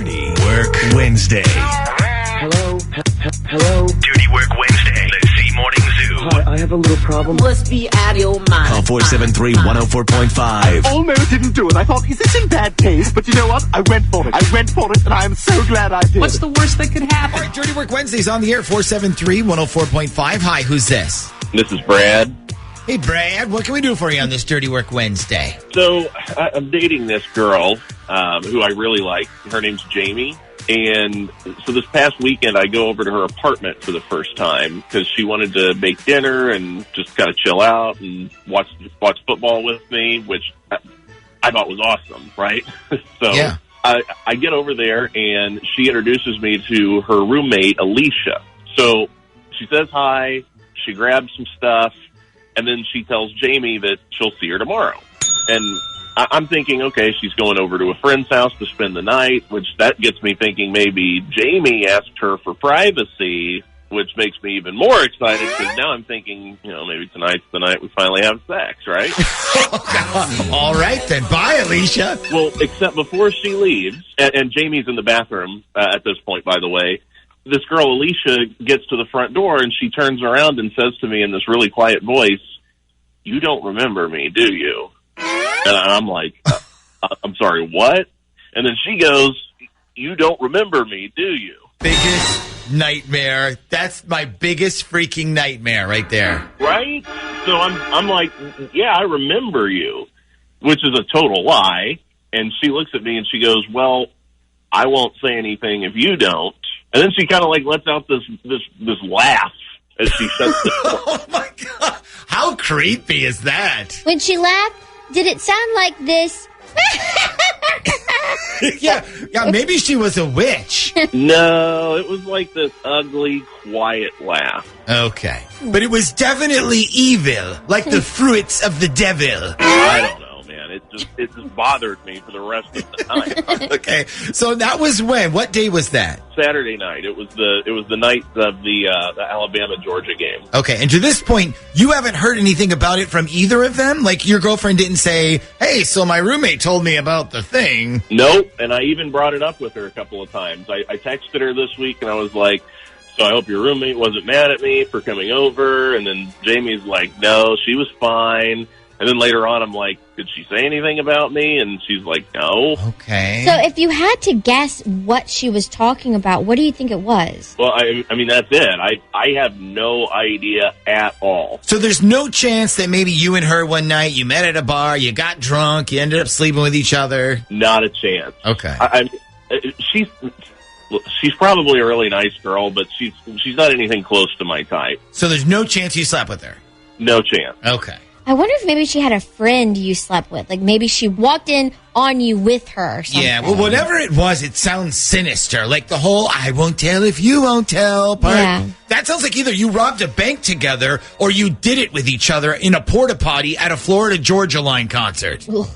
Dirty Work Wednesday. Hello? Hello? Dirty Work Wednesday. Let's see Morning Zoo. Hi, I have a little problem. Must be out of your mind. Call 473-104.5. Almost didn't do it. I thought, is this in bad taste? But you know what? I went for it, and I am so glad I did. What's the worst that could happen? All right, Dirty Work Wednesday's on the air, 473-104.5. Hi, who's this? This is Brad. Hey, Brad, what can we do for you on this Dirty Work Wednesday? So I'm dating this girl who I really like. Her name's Jamie. And so this past weekend, I go over to her apartment for the first time because she wanted to make dinner and just kind of chill out and watch football with me, which I thought was awesome, right? So yeah. I get over there, and she introduces me to her roommate, Alicia. So she says hi, she grabs some stuff, and then she tells Jamie that she'll see her tomorrow. And I'm thinking, okay, she's going over to a friend's house to spend the night, which that gets me thinking maybe Jamie asked her for privacy, which makes me even more excited because now I'm thinking, maybe tonight's the night we finally have sex, right? All right, then. Bye, Alicia. Well, except before she leaves, and Jamie's in the bathroom at this point, by the way, this girl, Alicia, gets to the front door, and she turns around and says to me in this really quiet voice, "You don't remember me, do you?" And I'm like, I'm sorry, what? And then she goes, "You don't remember me, do you?" Biggest nightmare. That's my biggest freaking nightmare right there. Right? So I'm like, yeah, I remember you, which is a total lie. And she looks at me and she goes, "Well, I won't say anything if you don't." And then she kind of like lets out this laugh as she shuts the door. Oh my God. How creepy is that? When she laughed, did it sound like this? Yeah, maybe she was a witch. No, it was like this ugly, quiet laugh. Okay. But it was definitely evil, like the fruits of the devil. I don't know, man. It just bothered me for the rest of the night. Okay. So that was when? What day was that? Saturday night. It was the night of the Alabama-Georgia game. Okay. And to this point, you haven't heard anything about it from either of them? Like your girlfriend didn't say, "Hey, so my roommate told me about the thing." Nope. And I even brought it up with her a couple of times. I texted her this week and I was like, "So I hope your roommate wasn't mad at me for coming over." And then Jamie's like, "No, she was fine." And then later on, I'm like, "Did she say anything about me?" And she's like, "No." Okay. So if you had to guess what she was talking about, what do you think it was? Well, I mean, that's it. I have no idea at all. So there's no chance that maybe you and her one night, you met at a bar, you got drunk, you ended up sleeping with each other? Not a chance. Okay. She's probably a really nice girl, but she's not anything close to my type. So there's no chance you slept with her? No chance. Okay. I wonder if maybe she had a friend you slept with. Like maybe she walked in on you with her or something. Yeah, well, whatever it was, it sounds sinister. Like the whole "I won't tell if you won't tell" part. Yeah. That sounds like either you robbed a bank together or you did it with each other in a porta potty at a Florida-Georgia Line concert. Well,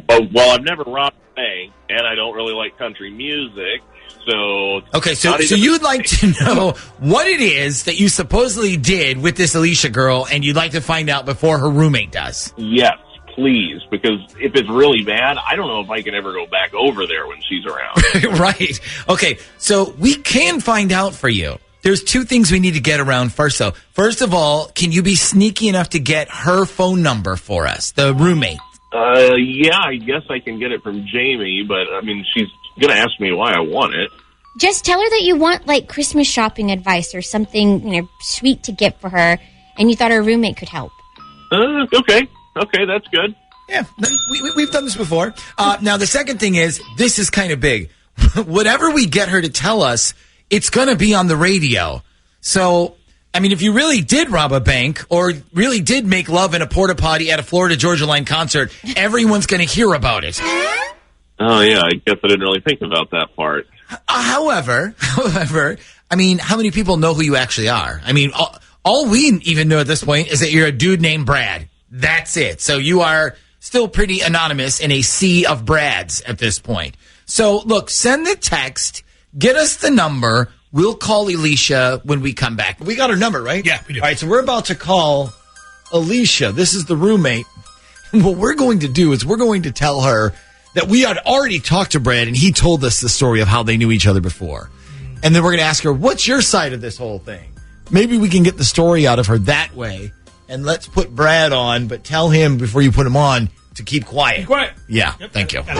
I've never robbed a bank, and I don't really like country music. So okay, so you'd like to know what it is that you supposedly did with this Alicia girl, and you'd like to find out before her roommate does. Yes, please, because if it's really bad, I don't know if I can ever go back over there when she's around. Right. Okay, so we can find out for you. There's two things we need to get around first, though. First of all, can you be sneaky enough to get her phone number for us, the roommate? Yeah, I guess I can get it from Jamie, but, I mean, she's going to ask me why I want it. Just tell her that you want, like, Christmas shopping advice or something, sweet to get for her, and you thought her roommate could help. Okay, that's good. Yeah, we've done this before. Now, the second thing is, this is kind of big. Whatever we get her to tell us, it's going to be on the radio. So, I mean, if you really did rob a bank or really did make love in a porta potty at a Florida-Georgia Line concert, everyone's going to hear about it. Oh, yeah, I guess I didn't really think about that part. However, I mean, how many people know who you actually are? I mean, all we even know at this point is that you're a dude named Brad. That's it. So you are still pretty anonymous in a sea of Brads at this point. So, look, send the text, get us the number. We'll call Alicia when we come back. We got her number, right? Yeah, we do. All right, so we're about to call Alicia. This is the roommate. What we're going to do is we're going to tell her that we had already talked to Brad, and he told us the story of how they knew each other before. And then we're going to ask her, what's your side of this whole thing? Maybe we can get the story out of her that way. And let's put Brad on, but tell him before you put him on to keep quiet. Quiet. Yeah, Yep. thank you. Right.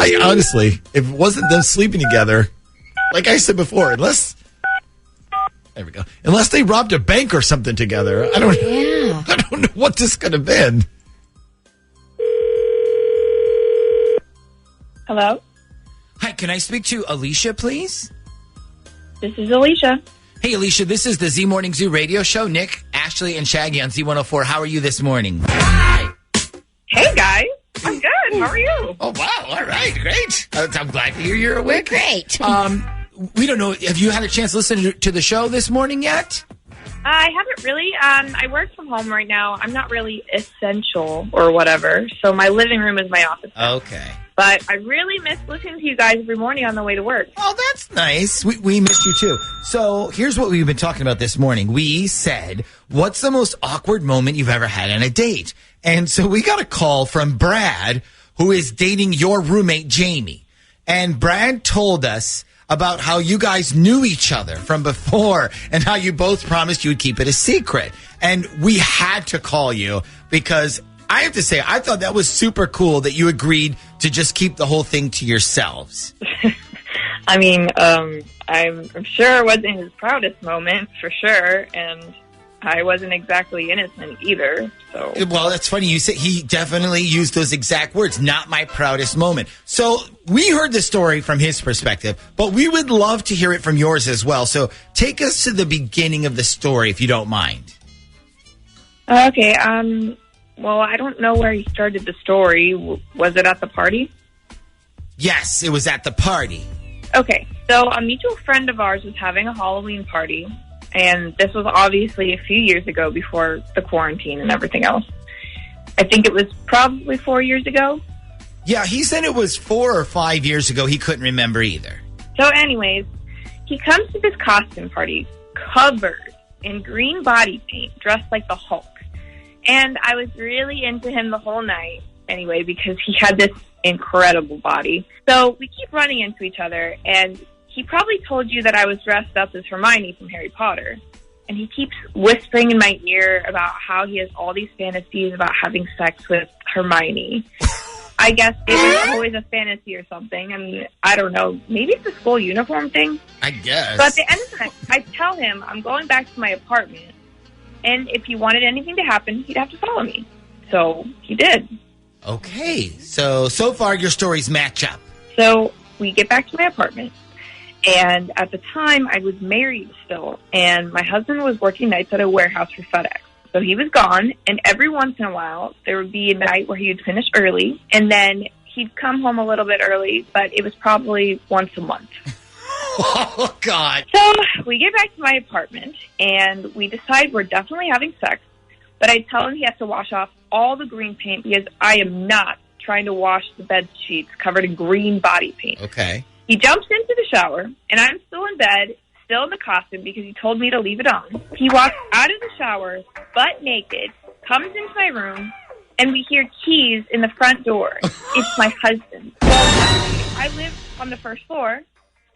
I honestly, if it wasn't them sleeping together, like I said before, unless they robbed a bank or something together, I don't know what this could have been. Hello, Hi, can I speak to Alicia, please? this is Alicia. Hey, Alicia, this is the Z Morning Zoo radio show. Nick, Ashley, and Shaggy on Z104. How are you this morning? Hey guys, I'm good. How are you? Oh, wow. All right. Great. I'm glad to hear you're awake. Great. We don't know. Have you had a chance to listen to the show this morning yet? I haven't really. I work from home right now. I'm not really essential or whatever, so my living room is my office. Okay. But I really miss listening to you guys every morning on the way to work. Oh, that's nice. We missed you too. So here's what we've been talking about this morning. We said, what's the most awkward moment you've ever had on a date? And so we got a call from Brad, who is dating your roommate, Jamie. And Brad told us about how you guys knew each other from before and how you both promised you would keep it a secret. And we had to call you because I have to say, I thought that was super cool that you agreed to just keep the whole thing to yourselves. I mean, I'm sure it wasn't his proudest moment, for sure, and I wasn't exactly innocent either. So, well, that's funny. You said he definitely used those exact words, not my proudest moment. So we heard the story from his perspective, but we would love to hear it from yours as well. So take us to the beginning of the story, if you don't mind. Okay, well, I don't know where he started the story. Was it at the party? Yes, it was at the party. Okay, so a mutual friend of ours was having a Halloween party, and this was obviously a few years ago before the quarantine and everything else. I think it was probably 4 years ago. Yeah, he said it was 4 or 5 years ago. He couldn't remember either. So anyways, he comes to this costume party covered in green body paint, dressed like the Hulk. And I was really into him the whole night anyway because he had this incredible body. So we keep running into each other, and he probably told you that I was dressed up as Hermione from Harry Potter. And he keeps whispering in my ear about how he has all these fantasies about having sex with Hermione. I guess it was always a fantasy or something. I mean, I don't know. Maybe it's a school uniform thing. I guess. So at the end of the night, I tell him I'm going back to my apartment. And if he wanted anything to happen, he'd have to follow me. So he did. Okay. So far your stories match up. So we get back to my apartment. And at the time, I was married still. And my husband was working nights at a warehouse for FedEx. So he was gone. And every once in a while, there would be a night where he would finish early. And then he'd come home a little bit early. But it was probably once a month. Oh, God. So we get back to my apartment, and we decide we're definitely having sex, but I tell him he has to wash off all the green paint because I am not trying to wash the bed sheets covered in green body paint. Okay. He jumps into the shower, and I'm still in bed, still in the costume because he told me to leave it on. He walks out of the shower, butt naked, comes into my room, and we hear keys in the front door. It's my husband. Well, I live on the first floor.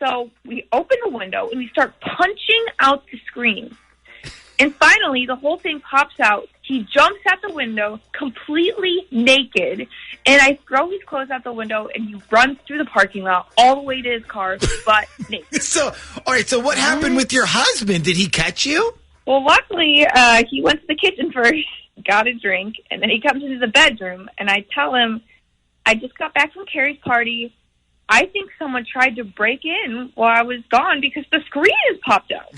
So we open the window and we start punching out the screen. And finally, the whole thing pops out. He jumps out the window completely naked. And I throw his clothes out the window and he runs through the parking lot all the way to his car, butt naked. So, all right. So what happened with your husband? Did he catch you? Well, luckily, he went to the kitchen first, got a drink, and then he comes into the bedroom. And I tell him, I just got back from Carrie's party. I think someone tried to break in while I was gone because the screen has popped out.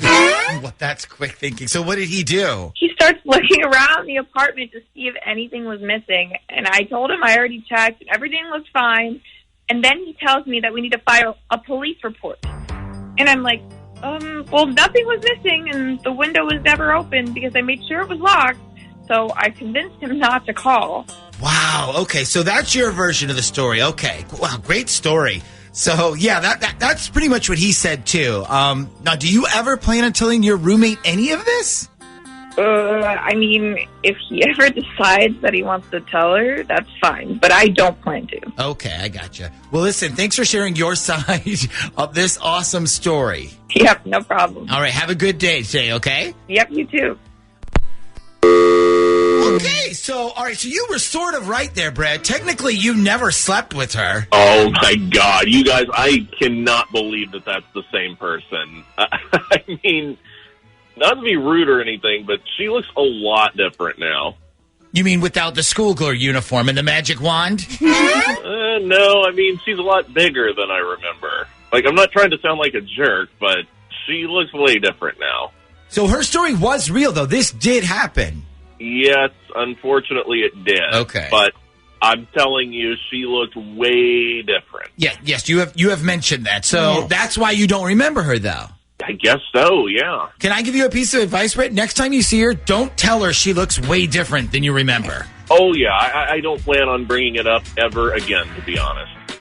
Well, that's quick thinking. So what did he do? He starts looking around the apartment to see if anything was missing. And I told him I already checked. Everything looked fine. And then he tells me that we need to file a police report. And I'm like, well, nothing was missing. And the window was never open because I made sure it was locked. So I convinced him not to call. Wow. Okay. So that's your version of the story. Okay. Wow. Great story. So yeah, that's pretty much what he said too. Now, do you ever plan on telling your roommate any of this? I mean, if he ever decides that he wants to tell her, that's fine. But I don't plan to. Okay, I gotcha. Well, listen, thanks for sharing your side of this awesome story. Yep, no problem. All right, have a good day today, okay? Yep, you too. Okay, so you were sort of right there, Brad. Technically, you never slept with her. Oh, my God. You guys, I cannot believe that that's the same person. I mean, not to be rude or anything, but she looks a lot different now. You mean without the schoolgirl uniform and the magic wand? No, I mean, she's a lot bigger than I remember. Like, I'm not trying to sound like a jerk, but she looks way different now. So her story was real, though. This did happen. Yes, unfortunately it did. Okay. But I'm telling you, she looked way different. Yeah, yes, you have mentioned that. So that's why you don't remember her, though. I guess so, yeah. Can I give you a piece of advice, Britt? Next time you see her, don't tell her she looks way different than you remember. Oh, yeah, I don't plan on bringing it up ever again, to be honest.